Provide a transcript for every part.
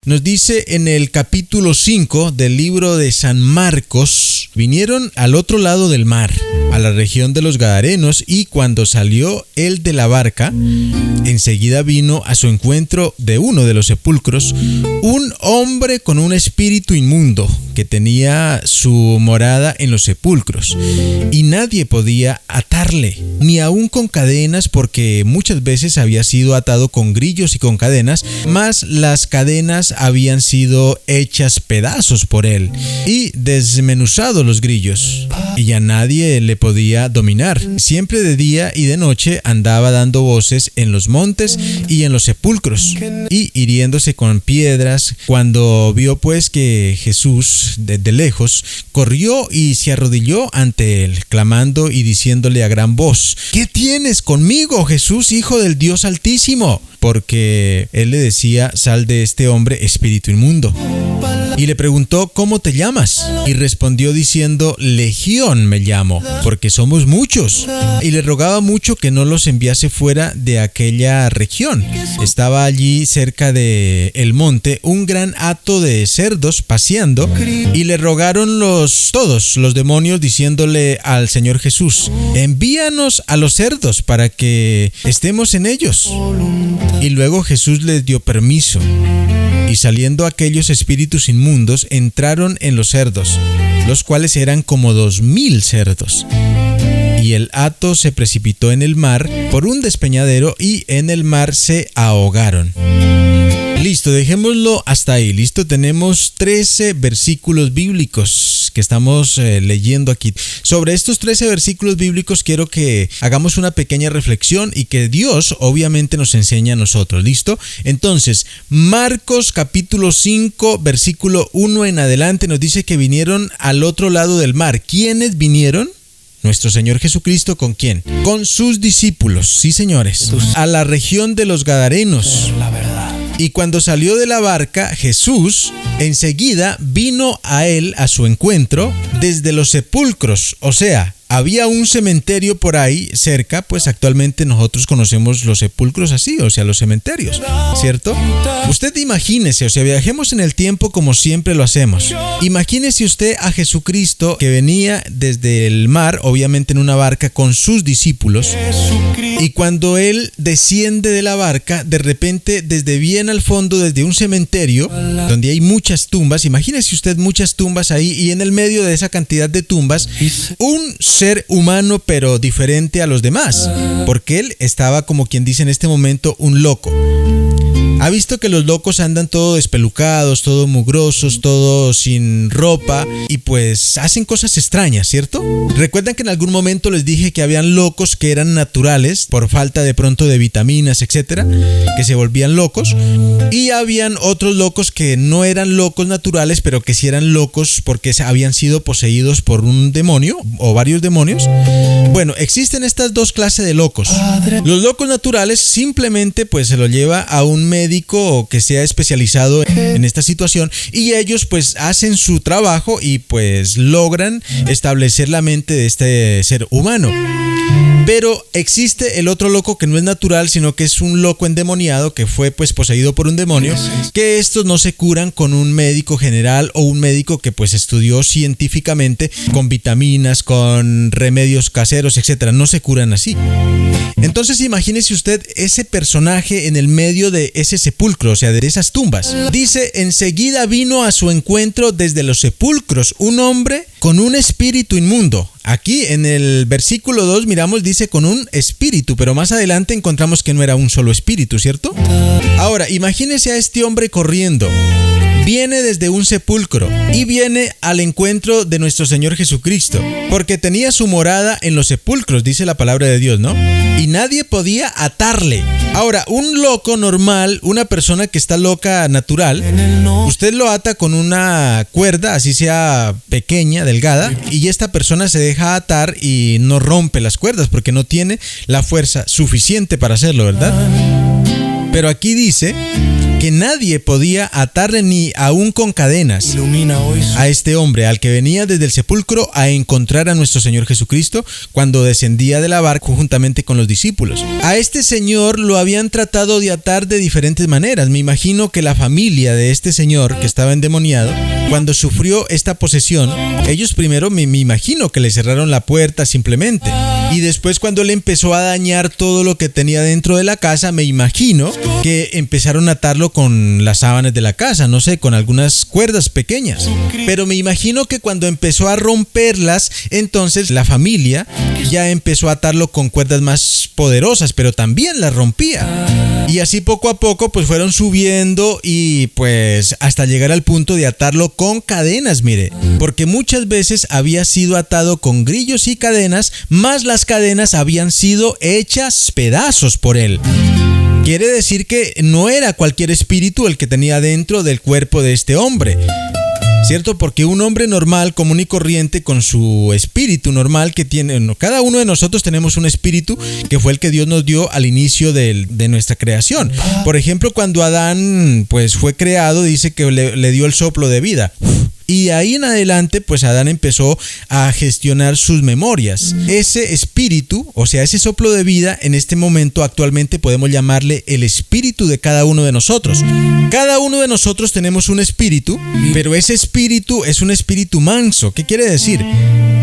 Nos dice en el capítulo 5 del libro de San Marcos: vinieron al otro lado del mar, a la región de los Gadarenos, y cuando salió él de la barca, enseguida vino a su encuentro de uno de los sepulcros un hombre con un espíritu inmundo, que tenía su morada en los sepulcros, y nadie podía atarle, ni aun con cadenas, porque muchas veces había sido atado con grillos y con cadenas, mas las cadenas habían sido hechas pedazos por él y desmenuzados los grillos, y ya nadie le podía dominar. Siempre de día y de noche andaba dando voces en los montes y en los sepulcros, y hiriéndose con piedras. Cuando vio pues que Jesús desde lejos, corrió y se arrodilló ante él, clamando y diciéndole a gran voz: ¿qué tienes conmigo, Jesús, Hijo del Dios Altísimo? Porque él le decía: sal de este hombre, espíritu inmundo. Y le preguntó: ¿cómo te llamas? Y respondió diciendo: Legión me llamo, porque somos muchos. Y le rogaba mucho que no los enviase fuera de aquella región. Estaba allí cerca de el monte un gran hato de cerdos paseando, y le rogaron todos los demonios, diciéndole al Señor Jesús: envíanos a los cerdos para que estemos en ellos. Y luego Jesús les dio permiso, y saliendo aquellos espíritus inmundos entraron en los cerdos, los cuales eran como 2000 cerdos. Y el hato se precipitó en el mar por un despeñadero, y en el mar se ahogaron. Listo, dejémoslo hasta ahí. Listo, tenemos 13 versículos bíblicos que estamos leyendo aquí. Sobre estos 13 versículos bíblicos quiero que hagamos una pequeña reflexión y que Dios obviamente nos enseña a nosotros. ¿Listo? Entonces, Marcos capítulo 5, versículo 1 en adelante nos dice que vinieron al otro lado del mar. ¿Quiénes vinieron? Nuestro Señor Jesucristo, ¿con quién? Con sus discípulos, sí señores, a la región de los Gadarenos. Y cuando salió de la barca, Jesús enseguida vino a él a su encuentro desde los sepulcros. O sea, había un cementerio por ahí cerca, pues actualmente nosotros conocemos los sepulcros así, o sea, los cementerios, ¿cierto? Usted imagínese, o sea, viajemos en el tiempo como siempre lo hacemos. Imagínese usted a Jesucristo que venía desde el mar, obviamente en una barca con sus discípulos, y cuando él desciende de la barca, de repente desde bien al fondo, desde un cementerio donde hay muchas tumbas, imagínese usted muchas tumbas ahí, y en el medio de esa cantidad de tumbas, un ser humano pero diferente a los demás, porque él estaba, como quien dice en este momento, un loco. ¿Ha visto que los locos andan todos despelucados, todos mugrosos, todos sin ropa, y pues hacen cosas extrañas, ¿cierto? ¿Recuerdan que en algún momento les dije que habían locos que eran naturales por falta de pronto de vitaminas, etcétera, que se volvían locos? Y habían otros locos que no eran locos naturales, pero que sí eran locos porque habían sido poseídos por un demonio o varios demonios. Bueno, existen estas dos clases de locos. Los locos naturales simplemente pues se lo lleva a un médico que sea especializado en esta situación, y ellos pues hacen su trabajo y pues logran establecer la mente de este ser humano. Pero existe el otro loco que no es natural, sino que es un loco endemoniado que fue pues poseído por un demonio, que estos no se curan con un médico general o un médico que pues estudió científicamente con vitaminas, con remedios caseros, etcétera. No se curan así. Entonces imagínese usted ese personaje en el medio de ese sepulcro, o sea, de esas tumbas. Dice: enseguida vino a su encuentro desde los sepulcros un hombre con un espíritu inmundo. Aquí en el versículo 2 miramos, dice con un espíritu, pero más adelante encontramos que no era un solo espíritu, ¿cierto? Ahora, imagínese a este hombre corriendo. Viene desde un sepulcro y viene al encuentro de nuestro Señor Jesucristo, porque tenía su morada en los sepulcros, dice la palabra de Dios, ¿no? Y nadie podía atarle. Ahora, un loco normal, una persona que está loca natural, usted lo ata con una cuerda, así sea pequeña, delgada, y esta persona se deja atar y no rompe las cuerdas porque no tiene la fuerza suficiente para hacerlo, ¿verdad? Pero aquí dice que nadie podía atarle ni aún con cadenas a este hombre, al que venía desde el sepulcro a encontrar a nuestro Señor Jesucristo cuando descendía de la barca juntamente con los discípulos. A este señor lo habían tratado de atar de diferentes maneras. Me imagino que la familia de este señor que estaba endemoniado, cuando sufrió esta posesión, ellos primero me imagino que le cerraron la puerta simplemente. Y después, cuando él empezó a dañar todo lo que tenía dentro de la casa, me imagino que empezaron a atarlo con las sábanas de la casa, no sé, con algunas cuerdas pequeñas. Pero me imagino que cuando empezó a romperlas, entonces la familia ya empezó a atarlo con cuerdas más poderosas, pero también las rompía. Y así poco a poco pues fueron subiendo y pues hasta llegar al punto de atarlo con cadenas, mire. Porque muchas veces había sido atado con grillos y cadenas, más las cadenas habían sido hechas pedazos por él. Quiere decir que no era cualquier espíritu el que tenía dentro del cuerpo de este hombre, ¿cierto? Porque un hombre normal, común y corriente, con su espíritu normal que tiene, cada uno de nosotros tenemos un espíritu que fue el que Dios nos dio al inicio de nuestra creación. Por ejemplo, cuando Adán pues fue creado, dice que le dio el soplo de vida. Y de ahí en adelante, pues Adán empezó a gestionar sus memorias. Ese espíritu, o sea, ese soplo de vida, en este momento actualmente podemos llamarle el espíritu de cada uno de nosotros. Cada uno de nosotros tenemos un espíritu, pero ese espíritu es un espíritu manso. ¿Qué quiere decir?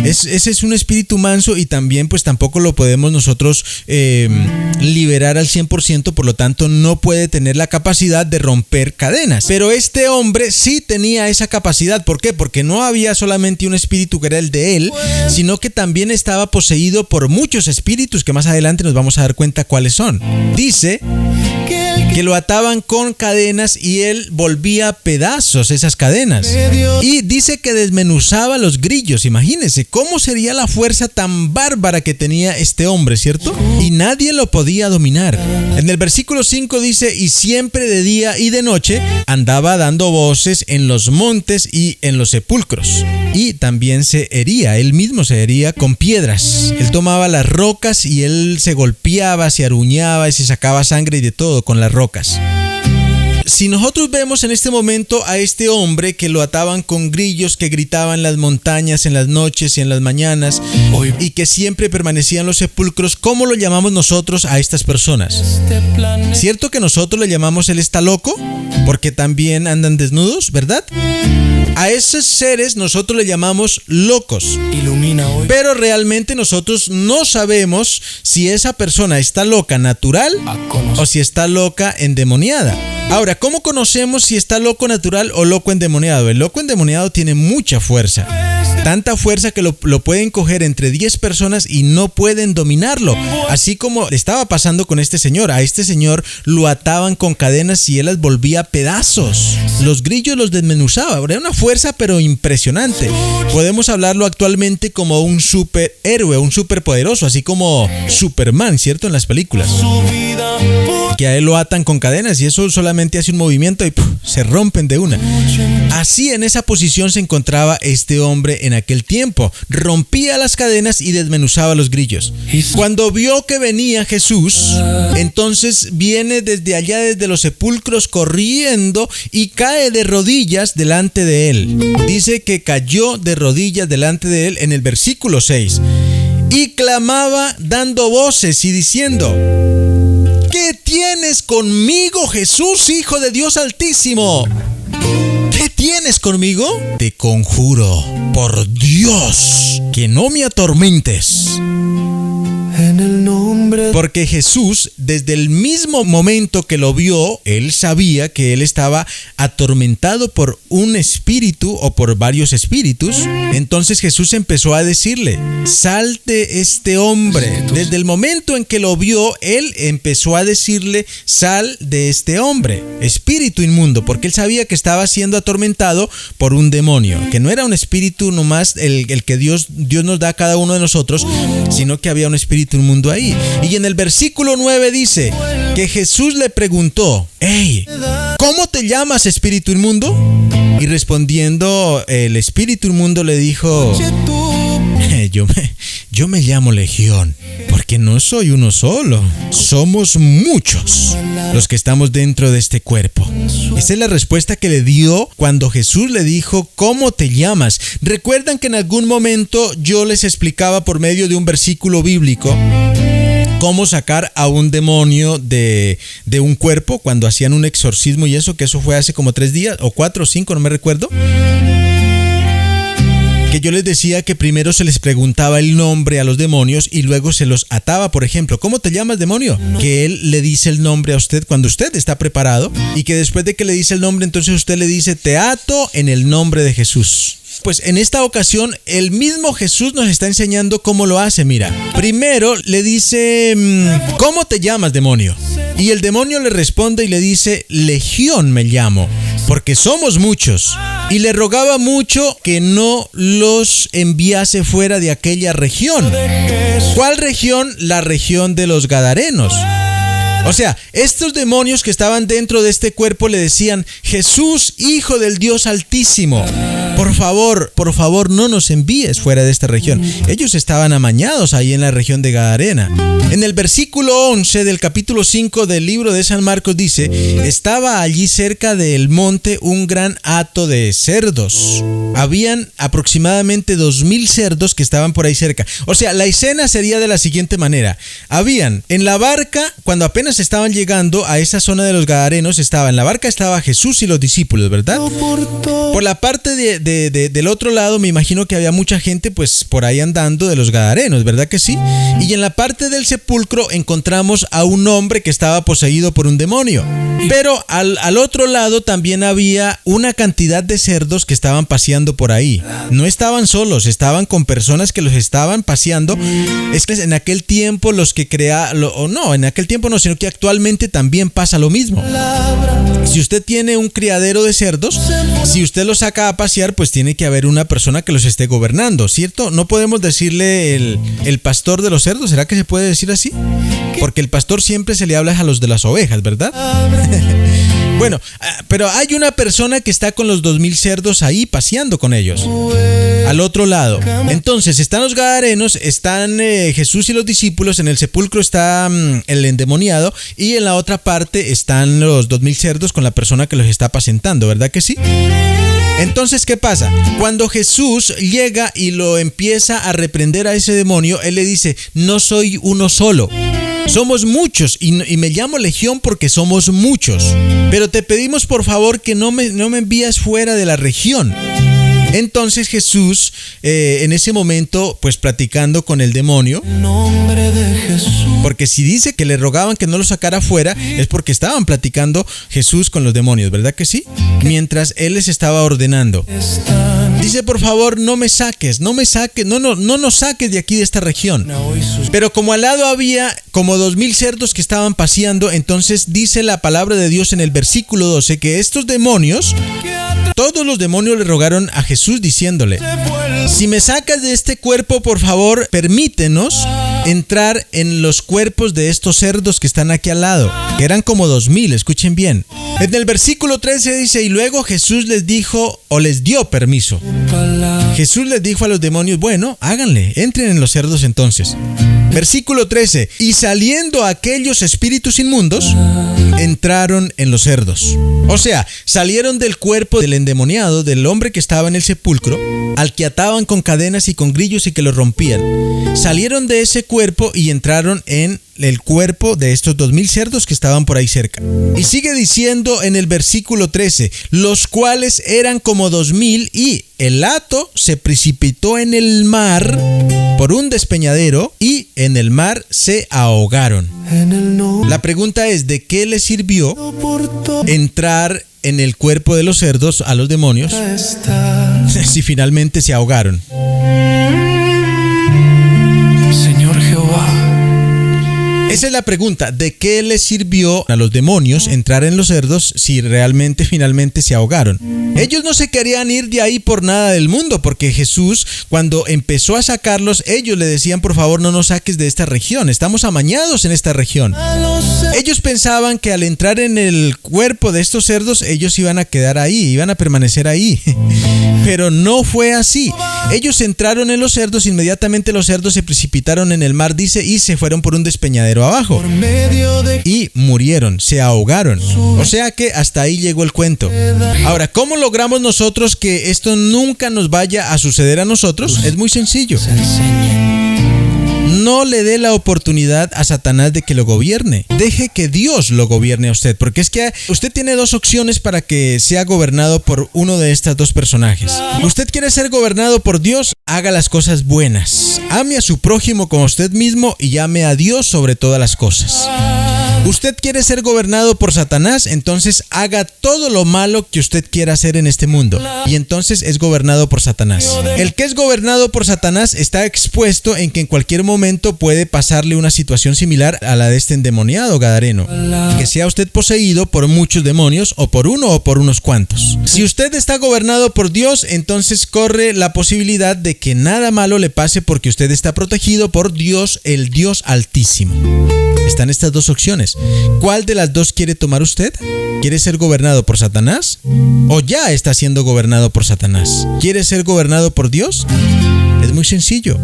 Ese es un espíritu manso y también pues tampoco lo podemos nosotros liberar al 100%, por lo tanto no puede tener la capacidad de romper cadenas. Pero este hombre sí tenía esa capacidad. ¿Por qué? Porque no había solamente un espíritu que era el de él, sino que también estaba poseído por muchos espíritus que más adelante nos vamos a dar cuenta cuáles son. Dice que lo ataban con cadenas y él volvía a pedazos esas cadenas. Y dice que desmenuzaba los grillos. Imagínense cómo sería la fuerza tan bárbara que tenía este hombre, ¿cierto? Y nadie lo podía dominar. En el versículo 5 dice: y siempre de día y de noche andaba dando voces en los montes y en los sepulcros. Y también él mismo se hería con piedras. Él tomaba las rocas y él se golpeaba, se aruñaba y se sacaba sangre y de todo con las rocas. Si nosotros vemos en este momento a este hombre que lo ataban con grillos, que gritaban en las montañas, en las noches y en las mañanas, y que siempre permanecían en los sepulcros, ¿cómo lo llamamos nosotros a estas personas? ¿Cierto que nosotros le llamamos él está loco? Porque también andan desnudos, ¿verdad? A esos seres nosotros le llamamos locos. Pero realmente nosotros no sabemos si esa persona está loca natural o si está loca endemoniada. Ahora, ¿cómo conocemos si está loco natural o loco endemoniado? El loco endemoniado tiene mucha fuerza. Tanta fuerza que lo pueden coger entre 10 personas y no pueden dominarlo. Así como estaba pasando con este señor. A este señor lo ataban con cadenas y él las volvía a pedazos. Los grillos los desmenuzaba. Era una fuerza pero impresionante. Podemos hablarlo actualmente como un superhéroe, un superpoderoso, así como Superman, ¿cierto? En las películas. Que a él lo atan con cadenas y eso solamente hace un movimiento y se rompen de una. Así, en esa posición se encontraba este hombre en aquel tiempo. Rompía las cadenas y desmenuzaba los grillos. Cuando vio que venía Jesús, entonces viene desde allá, desde los sepulcros, corriendo y cae de rodillas delante de él. Dice que cayó de rodillas delante de él en el versículo 6. Y clamaba dando voces y diciendo: ¿qué tienes conmigo, Jesús, Hijo de Dios Altísimo? ¿Qué tienes conmigo? Te conjuro, por Dios, que no me atormentes. Porque Jesús, desde el mismo momento que lo vio, él sabía que él estaba atormentado por un espíritu o por varios espíritus. Entonces Jesús empezó a decirle: sal de este hombre. Desde el momento en que lo vio, él empezó a decirle: sal de este hombre, espíritu inmundo, porque él sabía que estaba siendo atormentado por un demonio, que no era un espíritu nomás el que Dios nos da a cada uno de nosotros, sino que había un espíritu inmundo ahí. Y en el versículo 9 dice que Jesús le preguntó: hey, ¿cómo te llamas, espíritu inmundo? Y respondiendo el espíritu inmundo le dijo: Yo me llamo Legión, porque no soy uno solo, somos muchos los que estamos dentro de este cuerpo. Esa es la respuesta que le dio cuando Jesús le dijo, ¿cómo te llamas? ¿Recuerdan que en algún momento yo les explicaba por medio de un versículo bíblico cómo sacar a un demonio de un cuerpo cuando hacían un exorcismo y eso fue hace como 3 días o 4 o 5, no me recuerdo? Que yo les decía que primero se les preguntaba el nombre a los demonios y luego se los ataba. Por ejemplo, ¿cómo te llamas, demonio? Que él le dice el nombre a usted cuando usted está preparado y que después de que le dice el nombre, entonces usted le dice, te ato en el nombre de Jesús. Pues en esta ocasión el mismo Jesús nos está enseñando cómo lo hace. Mira, primero le dice, ¿cómo te llamas, demonio? Y el demonio le responde y le dice, Legión me llamo, porque somos muchos. Y le rogaba mucho que no los enviase fuera de aquella región. ¿Cuál región? La región de los Gadarenos. O sea, estos demonios que estaban dentro de este cuerpo le decían, Jesús, Hijo del Dios Altísimo, por favor, no nos envíes fuera de esta región. Ellos estaban amañados ahí en la región de Gadarena. En el versículo 11 del capítulo 5 del libro de San Marcos dice, estaba allí cerca del monte un gran hato de cerdos. Habían aproximadamente 2,000 cerdos que estaban por ahí cerca. O sea, la escena sería de la siguiente manera. Habían en la barca, cuando apenas estaban llegando a esa zona de los Gadarenos, en la barca estaba Jesús y los discípulos, ¿verdad? Por la parte del otro lado me imagino que había mucha gente pues por ahí andando de los Gadarenos, ¿verdad que sí? Y en la parte del sepulcro encontramos a un hombre que estaba poseído por un demonio. Pero al otro lado también había una cantidad de cerdos que estaban paseando por ahí. No estaban solos, estaban con personas que los estaban paseando. Es que en aquel tiempo en aquel tiempo no, sino que actualmente también pasa lo mismo. Si usted tiene un criadero de cerdos, si usted los saca a pasear, pues tiene que haber una persona que los esté gobernando, ¿cierto? No podemos decirle el pastor de los cerdos, ¿será que se puede decir así? Porque el pastor siempre se le habla a los de las ovejas, ¿verdad? Bueno, pero hay una persona que está con los 2,000 cerdos ahí paseando con ellos, al otro lado. Entonces están los Gadarenos, están Jesús y los discípulos, en el sepulcro está el endemoniado y en la otra parte están los 2,000 cerdos con la persona que los está apacentando, ¿verdad que sí? Entonces, ¿qué pasa? Cuando Jesús llega y lo empieza a reprender a ese demonio, él le dice, no soy uno solo, somos muchos y me llamo Legión porque somos muchos. Pero te pedimos por favor que no me envíes fuera de la región. Entonces Jesús, en ese momento, pues platicando con el demonio, porque si dice que le rogaban que no lo sacara fuera, es porque estaban platicando Jesús con los demonios, ¿verdad que sí? Mientras él les estaba ordenando. Dice, por favor, no nos saques de aquí de esta región. Pero como al lado había como 2,000 cerdos que estaban paseando, entonces dice la palabra de Dios en el versículo 12 que estos demonios, todos los demonios le rogaron a Jesús diciéndole, si me sacas de este cuerpo, por favor, permítenos entrar en los cuerpos de estos cerdos que están aquí al lado, que eran como 2,000, escuchen bien. En el versículo 13 dice, y luego Jesús les dijo, o les dio permiso. Jesús les dijo a los demonios, bueno, háganle, entren en los cerdos entonces. Versículo 13, y saliendo aquellos espíritus inmundos, entraron en los cerdos. O sea, salieron del cuerpo del endemoniado, del hombre que estaba en el sepulcro, al que ataban con cadenas y con grillos y que lo rompían. Salieron de ese cuerpo y entraron en el cuerpo de estos 2,000 cerdos que estaban por ahí cerca. Y sigue diciendo en el versículo 13, los cuales eran como 2,000 y el hato se precipitó en el mar por un despeñadero y en el mar se ahogaron. La pregunta es, ¿de qué les sirvió entrar en el cuerpo de los cerdos a los demonios si finalmente se ahogaron? Señor Jehová, Esa es la pregunta. ¿De qué les sirvió a los demonios entrar en los cerdos si realmente finalmente se ahogaron? Ellos no se querían ir de ahí por nada del mundo, porque Jesús, cuando empezó a sacarlos, ellos le decían: por favor, no nos saques de esta región, estamos amañados en esta región. Ellos pensaban que al entrar en el cuerpo de estos cerdos, ellos iban a quedar ahí, iban a permanecer ahí. Pero no fue así. Ellos entraron en los cerdos, inmediatamente los cerdos se precipitaron en el mar, dice, y se fueron por un despeñadero abajo. Y murieron, se ahogaron. O sea que hasta ahí llegó el cuento. Ahora, ¿cómo logramos nosotros que esto nunca nos vaya a suceder a nosotros? Es muy sencillo. No le dé la oportunidad a Satanás de que lo gobierne. Deje que Dios lo gobierne a usted, porque es que usted tiene dos opciones para que sea gobernado por uno de estos dos personajes. ¿Usted quiere ser gobernado por Dios? Haga las cosas buenas. Ame a su prójimo como a usted mismo y llame a Dios sobre todas las cosas. ¿Usted quiere ser gobernado por Satanás? Entonces haga todo lo malo que usted quiera hacer en este mundo, y entonces es gobernado por Satanás. El que es gobernado por Satanás está expuesto en que en cualquier momento puede pasarle una situación similar a la de este endemoniado gadareno, que sea usted poseído por muchos demonios, o por uno o por unos cuantos. Si usted está gobernado por Dios, entonces corre la posibilidad de que nada malo le pase, porque usted está protegido por Dios, el Dios Altísimo. Están estas dos opciones. ¿Cuál de las dos quiere tomar usted? ¿Quiere ser gobernado por Satanás? ¿O ya está siendo gobernado por Satanás? ¿Quiere ser gobernado por Dios? Es muy sencillo.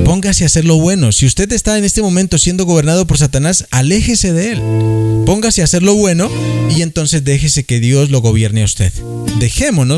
Póngase a hacer lo bueno. Si usted está en este momento siendo gobernado por Satanás, aléjese de él. Póngase a hacer lo bueno y entonces déjese que Dios lo gobierne a usted. Dejémonos